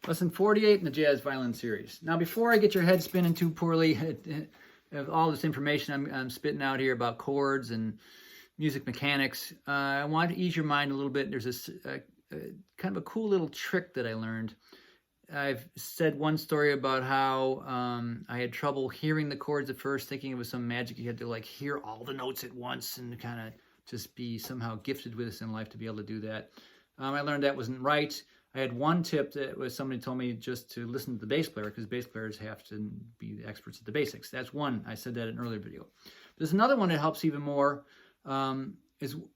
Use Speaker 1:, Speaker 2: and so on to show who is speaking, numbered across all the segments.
Speaker 1: Lesson 48 in the Jazz Violin series. Now, before I get your head spinning too poorly of all this information I'm spitting out here about chords and music mechanics, I want to ease your mind a little bit. There's this kind of a cool little trick that I learned. I've said one story about how I had trouble hearing the chords at first, thinking it was some magic. You had to like hear all the notes at once and kind of just be somehow gifted with this in life to be able to do that. I learned that wasn't right. I had one tip that was somebody told me just to listen to the bass player, because bass players have to be the experts at the basics. That's one. I said that in an earlier video. There's another one that helps even more. And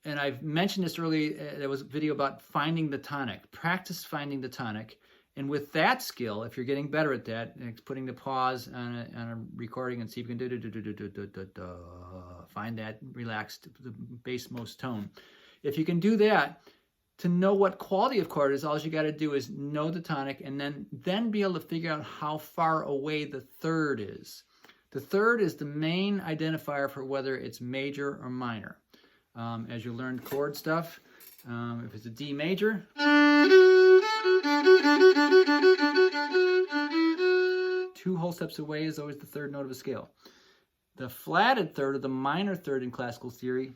Speaker 1: I've mentioned this earlier. There was a video about finding the tonic. Practice finding the tonic. And with that skill, if you're getting better at that, it's putting the pause on a recording and see if you can find that relaxed, the bassmost tone. If you can do that, to know what quality of chord is, all you got to do is know the tonic and then be able to figure out how far away the third is. The third is the main identifier for whether it's major or minor. As you learn chord stuff, if it's a D major, 2 whole steps away is always the third note of a scale. The flatted third, or the minor third in classical theory,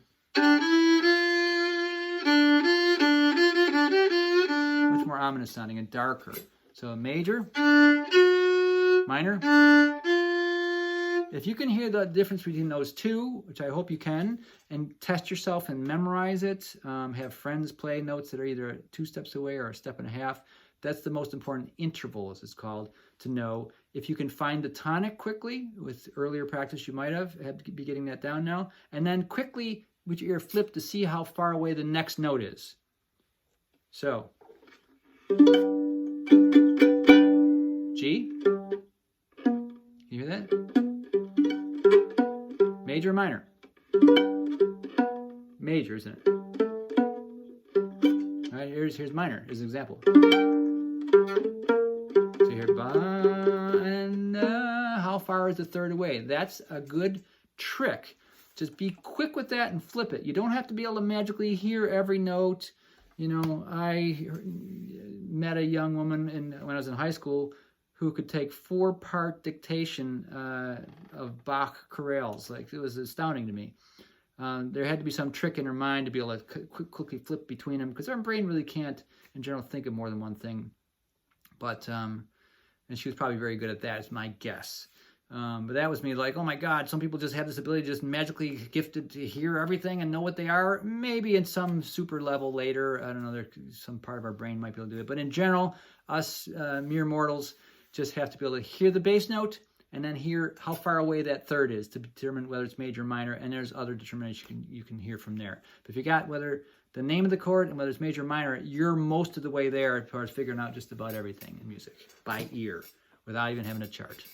Speaker 1: much more ominous sounding and darker. So a major, minor. If you can hear the difference between those two, which I hope you can, and test yourself and memorize it, have friends play notes that are either 2 steps away or a step and a half, that's the most important interval, as it's called, to know. If you can find the tonic quickly, with earlier practice you might have to be getting that down now, and then quickly with your ear flipped to see how far away the next note is. So, G, you hear that? Major or minor? Major, isn't it? All right, here's minor as an example. So here, and how far is the third away? That's a good trick. Just be quick with that and flip it. You don't have to be able to magically hear every note. You know, I met a young woman when I was in high school who could take 4-part dictation of Bach chorales. Like, it was astounding to me. There had to be some trick in her mind to be able to quickly flip between them, because our brain really can't, in general, think of more than one thing. But, and she was probably very good at that, is my guess. But that was me, like, oh my God, some people just have this ability, just magically gifted to hear everything and know what they are. Maybe in some super level later, I don't know, some part of our brain might be able to do it. But in general, us mere mortals just have to be able to hear the bass note and then hear how far away that third is to determine whether it's major or minor, and there's other determination you can hear from there. But if you got whether the name of the chord and whether it's major or minor, you're most of the way there as far as figuring out just about everything in music by ear without even having a chart.